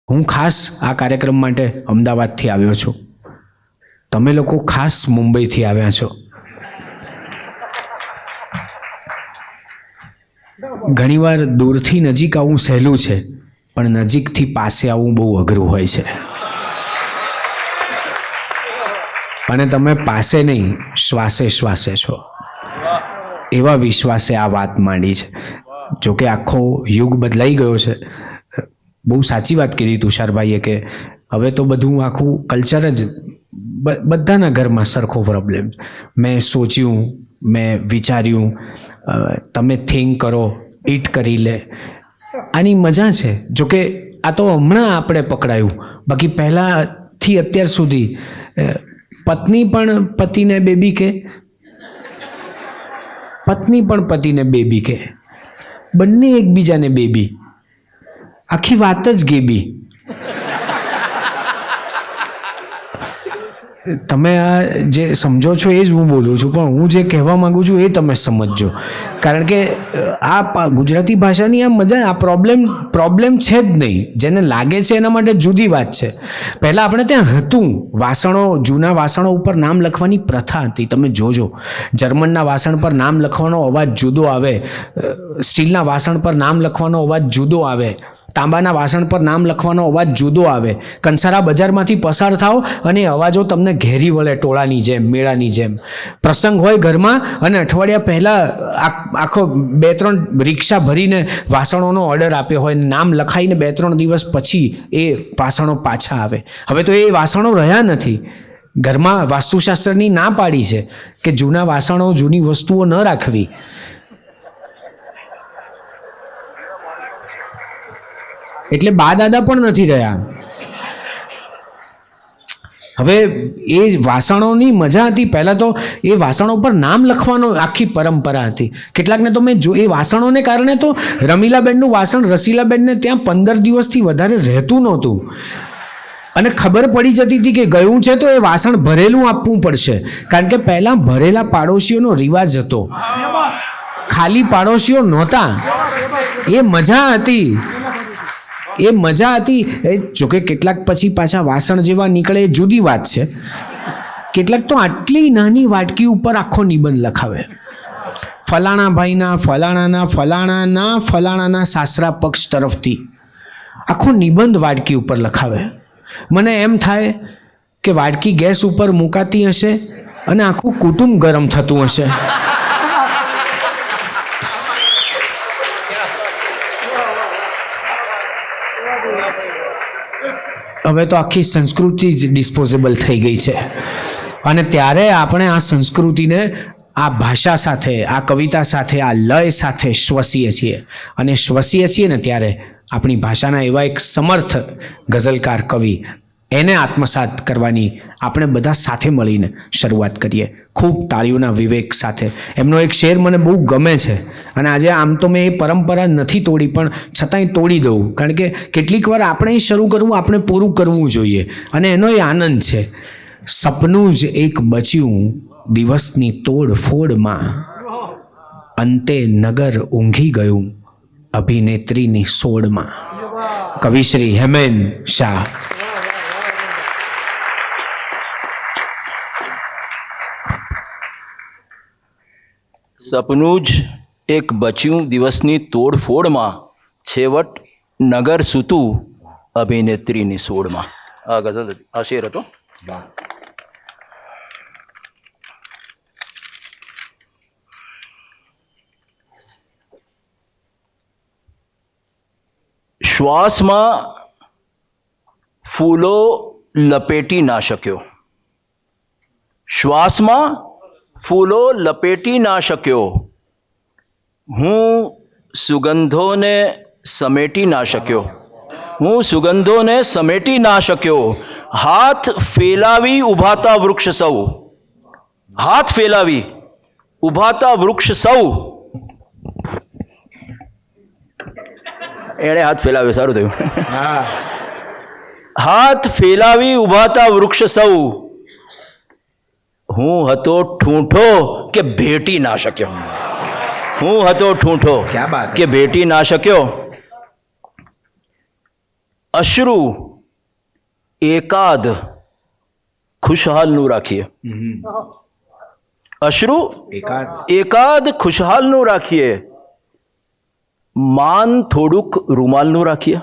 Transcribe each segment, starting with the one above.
હું ખાસ આ કાર્યક્રમ માટે અમદાવાદથી આવ્યો છું. તમે લોકો ખાસ મુંબઈથી આવ્યા છો. ઘણીવાર દૂરથી નજીક આવવું સહેલું છે, પણ નજીકથી પાસે આવવું બહુ અઘરું હોય છે. અને તમે પાસે નહીં, શ્વાસે શ્વાસે છો. એવા વિશ્વાસે આ વાત માંડી છે. જોકે આખો યુગ બદલાઈ ગયો છે. બહુ સાચી વાત કીધી તુષારભાઈએ કે હવે તો બધું આખું કલ્ચર જ બધાના ઘરમાં સરખો પ્રોબ્લેમ. મેં સોચ્યું, મેં વિચાર્યું, તમે થિંક કરો, ઇટ કરી લે, આની મજા છે. જોકે આ તો હમણાં આપણે પકડાયું, બાકી પહેલાંથી અત્યાર સુધી પત્ની પણ પતિને બેબી કે, પત્ની પણ પતિને બેબી કે, બંને એકબીજાને બેબી, આખી વાત જ ગેબી. તમે આ જે સમજો છો એ જ હું બોલું છું, પણ હું જે કહેવા માંગુ છું એ તમે સમજજો. કારણ કે આ ગુજરાતી ભાષાની આ મજા, આ પ્રોબ્લેમ છે જ નહીં. જેને લાગે છે એના માટે જુદી વાત છે. પહેલાં આપણે ત્યાં હતું, વાસણો, જૂના વાસણો ઉપર નામ લખવાની પ્રથા હતી. તમે જોજો, જર્મનના વાસણ પર નામ લખવાનો અવાજ જુદો આવે, સ્ટીલના વાસણ પર નામ લખવાનો અવાજ જુદો આવે, તાંબાના વાસણ પર નામ લખવાનો અવાજ જુદો આવે. કંસારા બજારમાંથી પસાર થાવ અને અવાજો તમને ઘેરી વળે, ટોળાની જેમ, મેળાની જેમ. પ્રસંગ હોય ઘરમાં અને અઠવાડિયા પહેલાં આખો 2-3 રિક્ષા ભરીને વાસણોનો ઓર્ડર આપ્યો હોય, નામ લખાઈને 2-3 દિવસ પછી એ વાસણો પાછા આવે. હવે તો એ વાસણો રહ્યા નથી. ઘરમાં વાસ્તુશાસ્ત્રની ના પાડી છે કે જૂના વાસણો, જૂની વસ્તુઓ ન રાખવી. એટલે બા દાદા પણ નથી રહ્યા. હવે એ વાસણોની મજા હતી. પહેલાં તો એ વાસણો પર નામ લખવાનો આખી પરંપરા હતી. કેટલાકને તો મેં એ વાસણોને કારણે તો રમીલાબેનનું વાસણ રસીલાબેનને ત્યાં 15 દિવસથી વધારે રહેતું નહોતું. અને ખબર પડી જતી હતી કે ગયું છે તો એ વાસણ ભરેલું આપવું પડશે. કારણ કે પહેલાં ભરેલા પાડોશીઓનો રિવાજ હતો, ખાલી પાડોશીઓ નહોતા. એ મજા હતી, એ મજા હતી. જોકે કેટલાક પછી પાછા વાસણ જેવા નીકળે એ જુદી વાત છે. કેટલાક તો આટલી નાની વાટકી ઉપર આખો નિબંધ લખાવે. ફલાણા ભાઈના, ફલાણાના, ફલાણાના, ફલાણાના સાસરા પક્ષ તરફથી આખો નિબંધ વાટકી ઉપર લખાવે. મને એમ થાય કે વાટકી ગેસ ઉપર મુકાતી હશે અને આખું કુટુંબ ગરમ થતું હશે. હવે તો આખી સંસ્કૃતિ જ ડિસ્પોઝેબલ થઈ ગઈ છે. અને ત્યારે આપણે આ સંસ્કૃતિને આ ભાષા સાથે, આ કવિતા સાથે, આ લય સાથે શ્વસીએ છીએ. અને શ્વસીએ છીએ ને ત્યારે આપણી ભાષાના એવા એક સમર્થ ગઝલકાર કવિ, એને આત્મસાત કરવાની આપણે બધા સાથે મળીને શરૂઆત કરીએ. ખૂબ તાળીઓના વિવેક સાથે. એમનો એક શેર મને બહુ ગમે છે અને આજે આમ તો મેં એ પરંપરા નથી તોડી, પણ છતાંય તોડી દઉં. કારણ કે કેટલીક વાર આપણે શરૂ કરવું, આપણે પૂરું કરવું જોઈએ અને એનો એ આનંદ છે. સપનું જ એક બચ્યું દિવસની તોડફોડમાં, અંતે નગર ઊંઘી ગયું અભિનેત્રીની સોડમાં. કવિશ્રી હેમેન શાહ. સપનું જ એક બચ્યું દિવસની તોડફોડમાં, છેવટ નગર સૂતું અભિનેત્રીની સોડમાં. આ ગઝલ, આ શેર હતો. શ્વાસમાં ફૂલો લપેટી ના શક્યો, શ્વાસમાં ફૂલો લપેટી ના શક્યો, હું સુગંધોને સમેટી ના શક્યો, હું સુગંધોને સમેટી ના શક્યો. હાથ ફેલાવી ઉભાતા વૃક્ષ સૌ, હાથ ફેલાવી ઉભાતા વૃક્ષ સૌ. એણે હાથ ફેલાવ્યો, સારું થયું. હાથ ફેલાવી ઉભાતા વૃક્ષ સૌ, હું હતો ઠૂંઠો કે ભેટી ના શક્યો, હું હતો ઠૂંઠો કે ભેટી ના શક્યો. અશ્રુ એકાદ ખુશહાલનું રાખીએ. અશ્રુ એકાદ ખુશહાલનું રાખીએ. માન થોડુંક રૂમાલનું રાખીએ.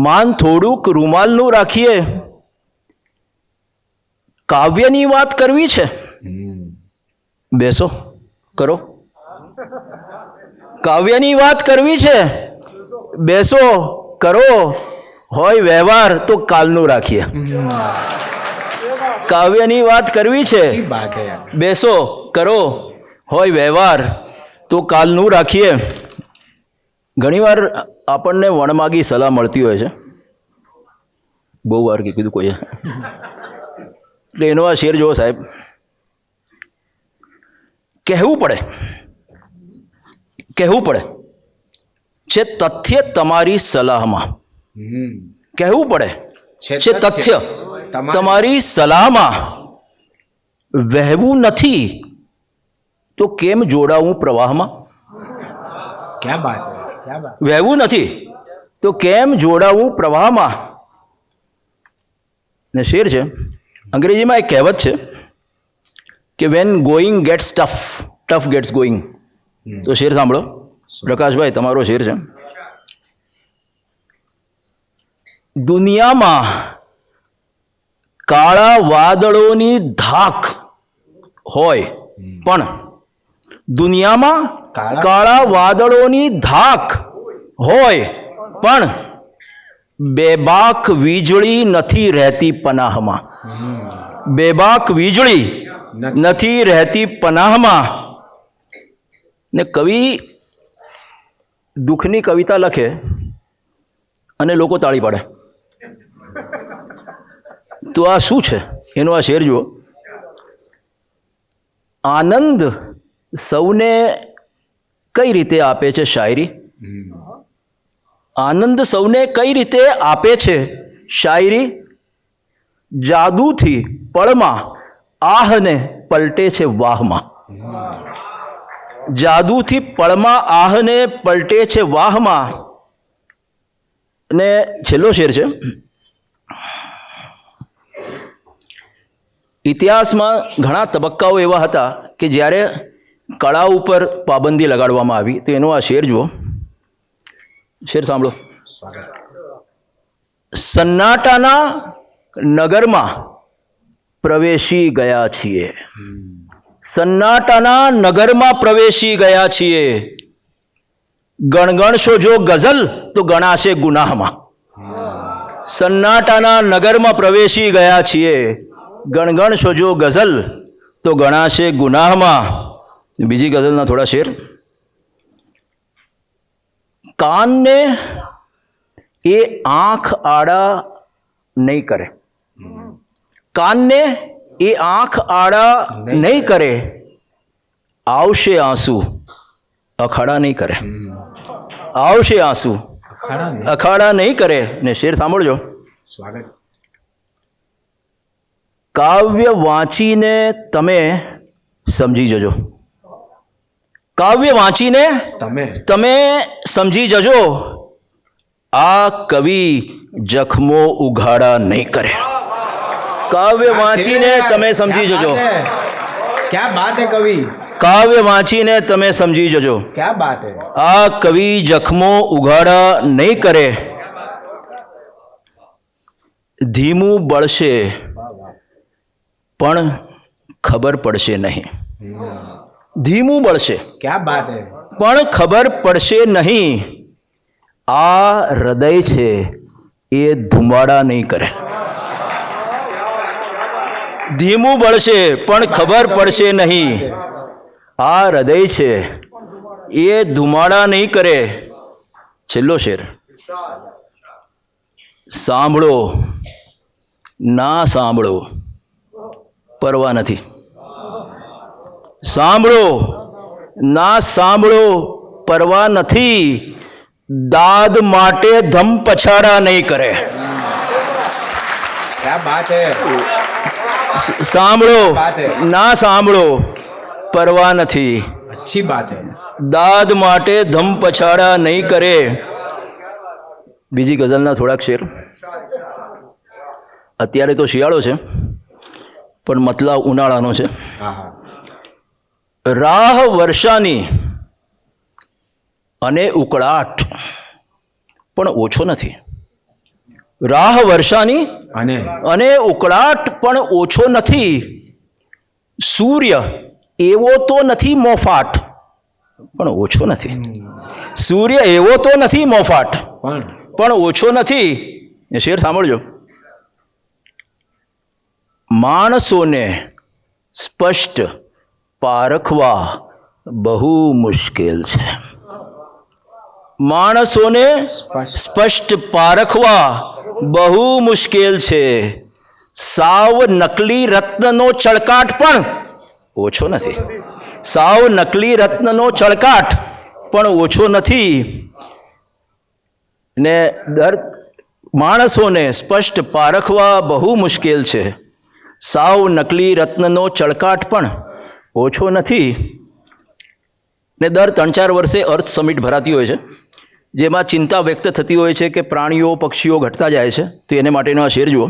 માન થોડુંક રૂમાલનું રાખીએ. કાવ્યની વાત કરવી છે, બેસો કરો. કાવ્યની વાત કરવી છે, બેસો કરો. હોય વ્યવહાર તો કાલનું રાખીએ. કાવ્યની વાત કરવી છે, બેસો કરો. હોય વ્યવહાર તો કાલનું રાખીએ. ઘણીવાર આપણને વણમાગી સલાહ મળતી હોય છે. બહુ વાર કીધું કોઈએ. એટલે એનો આ શેર જુઓ સાહેબ. કહેવું પડે છે તથ્ય તમારી સલાહમાં. કહેવું પડે છે તથ્ય તમારી સલાહમાં. વહેવું નથી તો કેમ જોડાવું પ્રવાહમાં. વહેવું નથી તો કેમ જોડાવું પ્રવાહમાં. ને શેર છે, અંગ્રેજીમાં એક કહેવત છે કે when going gets tough, tough gets going. તો શેર સાંભળો પ્રકાશભાઈ, તમારો શેર છે. દુનિયામાં કાળા વાદળોની ધાક હોય પણ દુનિયામાં કાળા વાદળોની ધાક હોય પણ બેબાક વીજળી નથી રહેતી પનાહમાં. બેબાક વીજળી નથી રહેતી પનાહમાં. ને કવિ દુઃખની કવિતા લખે અને લોકો તાળી પાડે. તો આ શું છે એનો આ શેર જુઓ. આનંદ સૌને કઈ રીતે આપે છે શાયરી. આનંદ સૌને કઈ રીતે આપે છે શાયરી. જાદુથી પળમાં આહને પલટે છે વાહમાં. જાદુથી પળમાં આહને પલટે છે વાહમાં. અને છેલ્લો શેર છે, ઇતિહાસમાં ઘણા તબક્કાઓ એવા હતા કે જ્યારે કળા ઉપર પાબંદી લગાડવામાં આવી. તો એનો આ શેર જુઓ. શેર સાંભળો. સન્નાટાના નગરમાં પ્રવેશી ગયા છીએ. સન્નાટાના નગરમાં પ્રવેશી ગયા છીએ. ગણગણશો જો ગઝલ તો ગણાશે ગુનાહમાં. સન્નાટાના નગરમાં પ્રવેશી ગયા છીએ. ગણગણશો જો ગઝલ તો ગણાશે ગુનાહમાં. બીજી ગઝલના થોડા શેર. કાનને એ આંખ આડા નહીં કરે. કાનને એ આંખ આડા નહીં કરે. આવશે આંસુ અખાડા નહીં કરે. આવશે આંસુ અખાડા નહીં કરે. ને શેર સાંભળજો. કાવ્ય વાંચીને તમે સમજી જજો. કાવ્ય વાંચીને તમે સમજી જજો. આ કવિ જખમો ઉઘાડા નહીં કરે. કાવ્ય વાંચીને તમે સમજી જજો. क्या बात है कवि. કાવ્ય વાંચીને તમે સમજી જજો. क्या बात है. આ કવિ જખમો ઉઘાડા નહીં કરે. ધીમું બળશે પણ ખબર પડશે નહીં. ધીમું બળશે क्या बात है. પણ ખબર પડશે નહીં. આ હૃદય છે એ ધુમાડા નહીં કરે. ધીમું બળશે પણ ખબર પડશે નહીં. આ હૃદય છે એ ધુમાડા નહીં કરે. છેલ્લો શેર. સાંભળો ના સાંભળો પરવા નથી. સાંભળો ના સાંભળો પરવા નથી. દાદ માટે ધમ પછાડા નહીં કરે. क्या बात है. સાંભળો ના સાંભળો પરવા નથી. अच्छी बात है. દાદ માટે ધમ પછાડા નહીં કરે. બીજી ગઝલના થોડાક શેર. અત્યારે તો શિયાળો છે પણ મતલબ ઉનાળાનો છે. રાહ વર્ષાની અને ઉકળાટ પણ ઓછો નથી. રાહ વર્ષાની અને ઉકળાટ પણ ઓછો નથી. સૂર્ય એવો તો નથી મોફાટ પણ ઓછો નથી. સૂર્ય એવો તો નથી મોફાટ પણ ઓછો નથી. એ શેર સાંભળજો. માણસોને સ્પષ્ટ પારખવા બહુ મુશ્કેલ છે. માણસોને સ્પષ્ટ પારખવા બહુ મુશ્કેલ છે. સાવ નકલી રત્નનો ચળકાટ પણ ઓછો નથી. સાવ નકલી રત્નનો ચળકાટ પણ ઓછો નથી. ને માણસોને સ્પષ્ટ પારખવા બહુ મુશ્કેલ છે. સાવ નકલી રત્નનો ચળકાટ પણ ઓછો નથી. ને દર 3-4 વર્ષે અર્થ સમિટ ભરાતી હોય છે, જેમાં ચિંતા વ્યક્ત થતી હોય છે કે પ્રાણીઓ પક્ષીઓ ઘટતા જાય છે. તો એને માટેનો આ શેર જુઓ.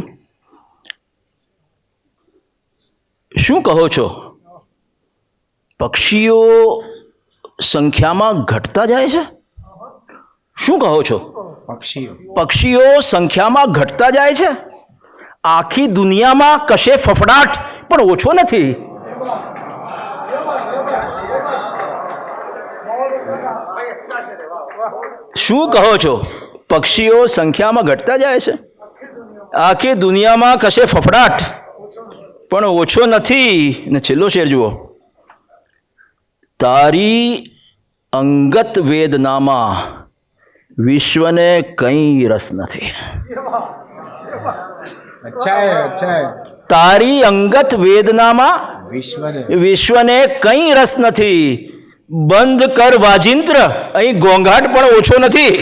શું કહો છો? પક્ષીઓ સંખ્યામાં ઘટતા જાય છે? શું કહો છો? પક્ષીઓ સંખ્યામાં ઘટતા જાય છે? આખી દુનિયામાં કશે ફફડાટ પણ ઓછો નથી. શું કહો છો? પક્ષીઓ સંખ્યામાં ઘટતા જાય છે? આખી દુનિયામાં કશે ફફડાટ પણ ઓછો નથી. ને છેલ્લો શેર જુઓ. તારી અંગત વેદનામાં વિશ્વને કંઈ રસ નથી. તારી અંગત વેદનામાં વિશ્વને કંઈ રસ નથી. બંધ કર વાજિંત્ર, અહીં ઘોંઘાટ પણ ઓછો નથી.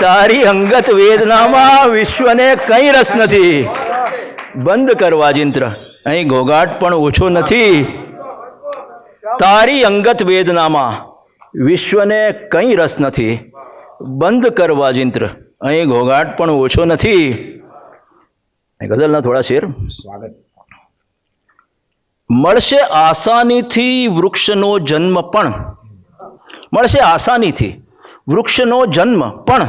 તારી અંગત વેદનામાં વિશ્વને કંઈ રસ નથી. બંધ કર વાજિંત્ર, અહીં ઘોંઘાટ પણ ઓછો નથી. તારી અંગત વેદનામાં વિશ્વને કંઈ રસ નથી. બંધ કર વાજિંત્ર, અહીં ઘોંઘાટ પણ ઓછો નથી. ગઝલના થોડા શેર. મળશે આસાનીથી વૃક્ષનો જન્મ પણ, મળશે આસાનીથી વૃક્ષનો જન્મ પણ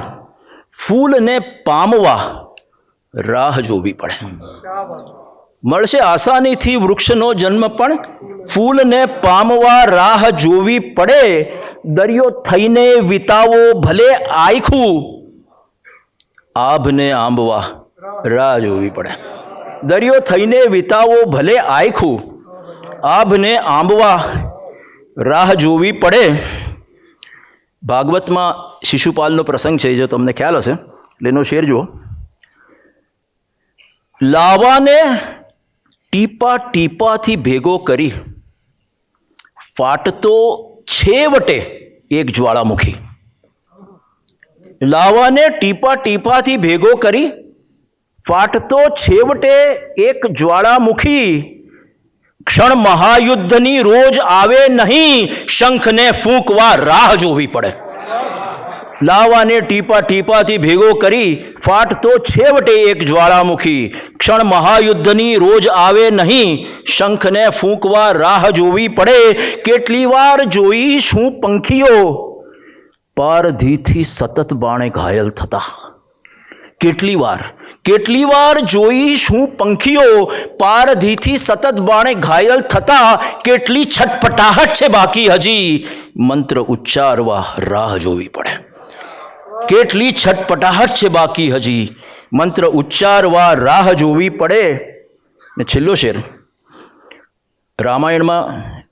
ફૂલને પામવા રાહ જોવી પડે. મળશે આસાનીથી વૃક્ષનો જન્મ પણ ફૂલને પામવા રાહ જોવી પડે. દરિયો થઈને વિતાવો ભલે આયખું, આભને આંબવા રાહ જોવી પડે. દરિયો થઈને વિતાવો ભલે આયખું, આભને આંબવા રાહ જોવી પડે. ભાગવતમાં શિશુપાલનો પ્રસંગ છે, જો તમને ખ્યાલ હશે. એનો શેર જુઓ. લાવાને ટીપા ટીપાથી ભેગો કરી ફાટતો છેવટે એક જ્વાળામુખી. લાવાને ટીપા ટીપાથી ભેગો કરી ફાટતો છેવટે એક જ્વાળામુખી. ક્ષણ મહાયુદ્ધની રોજ આવે નહીં, શંખને ફૂંકવા રાહ જોવી પડે. લાવાને ટીપા ટીપાથી ભેગો કરી ફાટતો છેવટે એક જ્વાળામુખી. ક્ષણ મહાયુદ્ધની રોજ આવે નહીં, શંખને ફૂંકવા રાહ જોવી પડે. કેટલી વાર જોઈશું પંખીઓ પારધીથી સતત બાણે ઘાયલ થતા. કેટલી વાર જોઈશું પંખીઓ પારધીથી સતત બાણે ઘાયલ થતા. કેટલી છટપટાહટ છે બાકી હજી, મંત્ર ઉચ્ચારવા રાહ જોવી પડે. કેટલી છટપટાહટ છે બાકી હજી, મંત્ર ઉચ્ચારવા રાહ જોવી પડે. ને છેલ્લો શેર. રામાયણમાં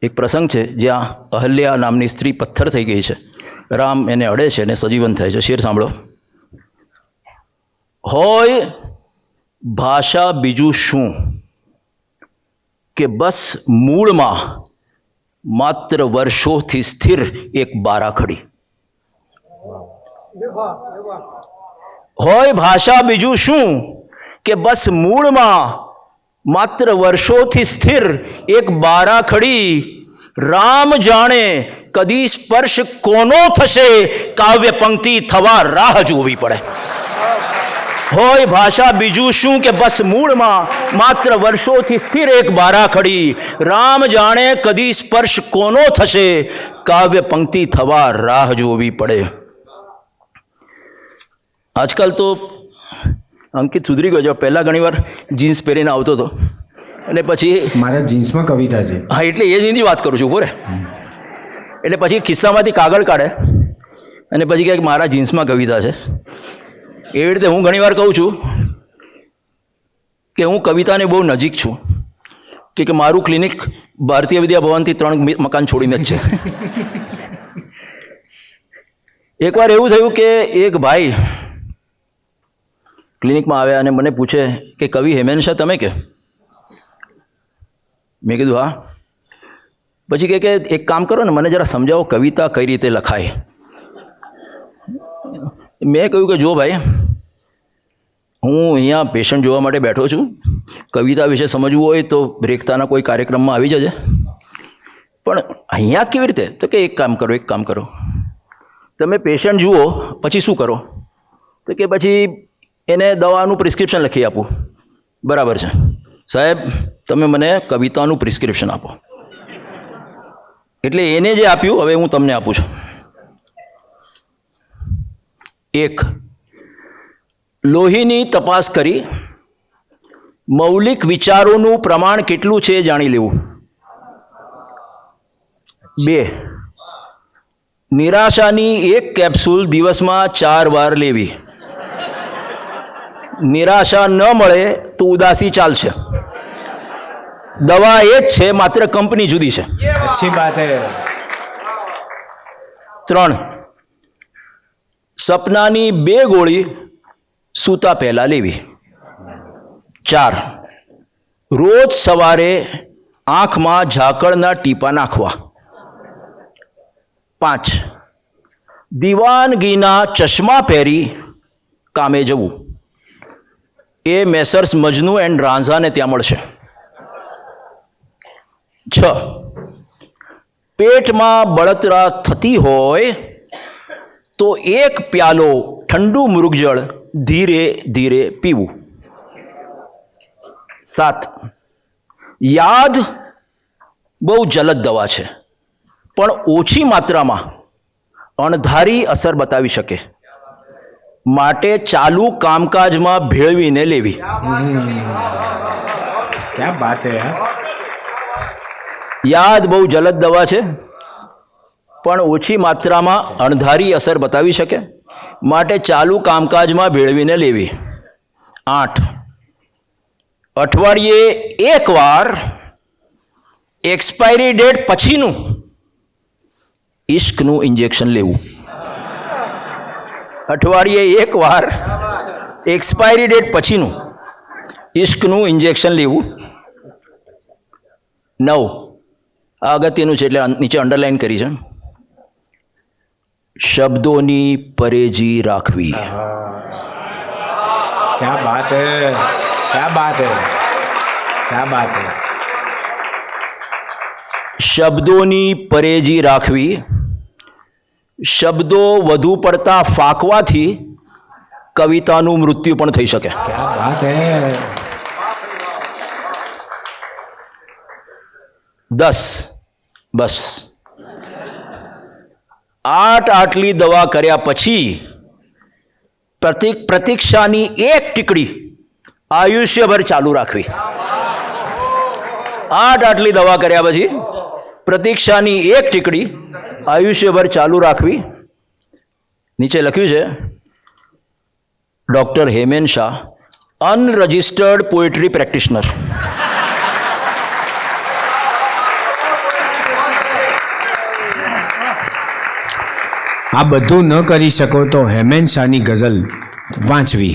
એક પ્રસંગ છે જ્યાં અહલ્યા નામની સ્ત્રી પથ્થર થઈ ગઈ છે. રામ એને અડે છે અને સજીવન થાય છે. શેર સાંભળો. હોય ભાષા બીજું શું કે બસ મૂળમાં માત્ર વર્ષોથી સ્થિર એક બારાખડી. હોય ભાષા બીજું શું કે બસ મૂળમાં માત્ર વર્ષોથી સ્થિર એક બારાખડી. રામ જાણે કદી સ્પર્શ કોનો થશે, કાવ્ય પંક્તિ થવા રાહ જોવી પડે. હોય ભાષા બીજું શું કે બસ મૂળમાં માત્ર વર્ષોથી સ્થિર એક બારાખડી. રામ જાણે કદી સ્પર્શ કોનો થશે, કાવ્ય પંક્તિ થવા રાહ જોવી પડે. આજકાલ તો અંકિત સુધરી ગયો છે. પહેલાં ઘણીવાર જીન્સ પહેરીને આવતો હતો અને પછી મારા જીન્સમાં કવિતા છે. હા, એટલે એ જ વાત કરું છું બોરે. એટલે પછી ખિસ્સામાંથી કાગળ કાઢે અને પછી કહે કે મારા જીન્સમાં કવિતા છે. એવી રીતે હું ઘણીવાર કહું છું કે હું કવિતાને બહુ નજીક છું, કે મારું ક્લિનિક ભારતીય વિદ્યા ભવનથી 3 મકાન છોડીને જ છે. એકવાર એવું થયું કે એક ભાઈ ક્લિનિકમાં આવ્યા અને મને પૂછે કે કવિ હેમેન શાહ તમે કે? મેં કીધું હા. પછી કહે કે એક કામ કરો ને, મને જરા સમજાવો કવિતા કઈ રીતે લખાય. મેં કહ્યું કે જો ભાઈ, હું અહીંયા પેશન્ટ જોવા માટે બેઠો છું, કવિતા વિશે સમજવું હોય તો રેખતાના કોઈ કાર્યક્રમમાં આવી જજે, પણ અહીંયા કેવી રીતે? તો કે એક કામ કરો, તમે પેશન્ટ જુઓ પછી શું કરો? તો કે પછી એને દવાનું પ્રિસ્ક્રિપ્શન લખી આપું. બરાબર છે સાહેબ, તમે મને કવિતાનું પ્રિસ્ક્રિપ્શન આપો. એટલે એને જે આપ્યું હવે હું તમને આપું છું. 1, લોહીની તપાસ કરી મૌલિક વિચારોનું પ્રમાણ કેટલું છે એ જાણી લેવું. 2, નિરાશાની 1 કેપ્સ્યુલ દિવસમાં 4 વાર લેવી. નિરાશા ન મળે તો ઉદાસી ચાલશે. દવા એ જ છે, માત્ર કંપની જુદી છે. अच्छी बात है. 3, સપનાની 2 ગોળી સૂતા પહેલા લેવી. 4, રોજ સવારે આંખમાં ઝાકળના ટીપા નાખવા. 5, દીવાનગીના ચશ્મા પહેરી કામે જવું. એ મેસર્સ મજનુ એન્ડ રાંઝાને ત્યાં મળશે. 6, પેટમાં બળતરા થતી હોય તો 1 પ્યાલો ઠંડુ મૃગજળ ધીરે ધીરે પીવું. 7, યાદ બહુ જલદ દવા છે, પણ ઓછી માત્રામાં અણધારી અસર બતાવી શકે, માટે ચાલુ કામકાજમાં ભેળવીને લેવી. क्या बात है यार. યાદ બહુ જલદ દવા છે, પણ ઓછી માત્રામાં અણધારી અસર બતાવી શકે, માટે ચાલુ કામકાજમાં ભેળવીને લેવી. 8, અઠવાડિયે 1 વાર એક્સપાયરી ડેટ પછીનું ઇશ્કનું ઇન્જેક્શન લેવું. અઠવાડિયે 1 વાર એક્સપાયરી ડેટ પછીનું ઇશ્કનું ઇન્જેક્શન લેવું. 9, આ અગત્યનું છે એટલે નીચે અંડરલાઈન કરી છે. શબ્દોની પરેજી રાખવી. क्या बात है, क्या बात है, क्या बात है. શબ્દોની પરેજી રાખવી. શબ્દો વધુ પડતા ફાંકવાથી કવિતાનું મૃત્યુ પણ થઈ શકે. क्या बात है. 10, બસ આટલી દવા કર્યા પછી પ્રતીક્ષાની 1 ટીકડી આયુષ્યભર ચાલુ રાખવી. આટલી દવા કર્યા પછી પ્રતીક્ષાની 1 ટીકડી આયુષ્યભર ચાલુ રાખવી. નીચે લખ્યું છે doctor Hemen Shah, unregistered poetry practitioner. આ બધું ન કરી શકો તો હેમેન શાહની ગઝલ વાંચવી.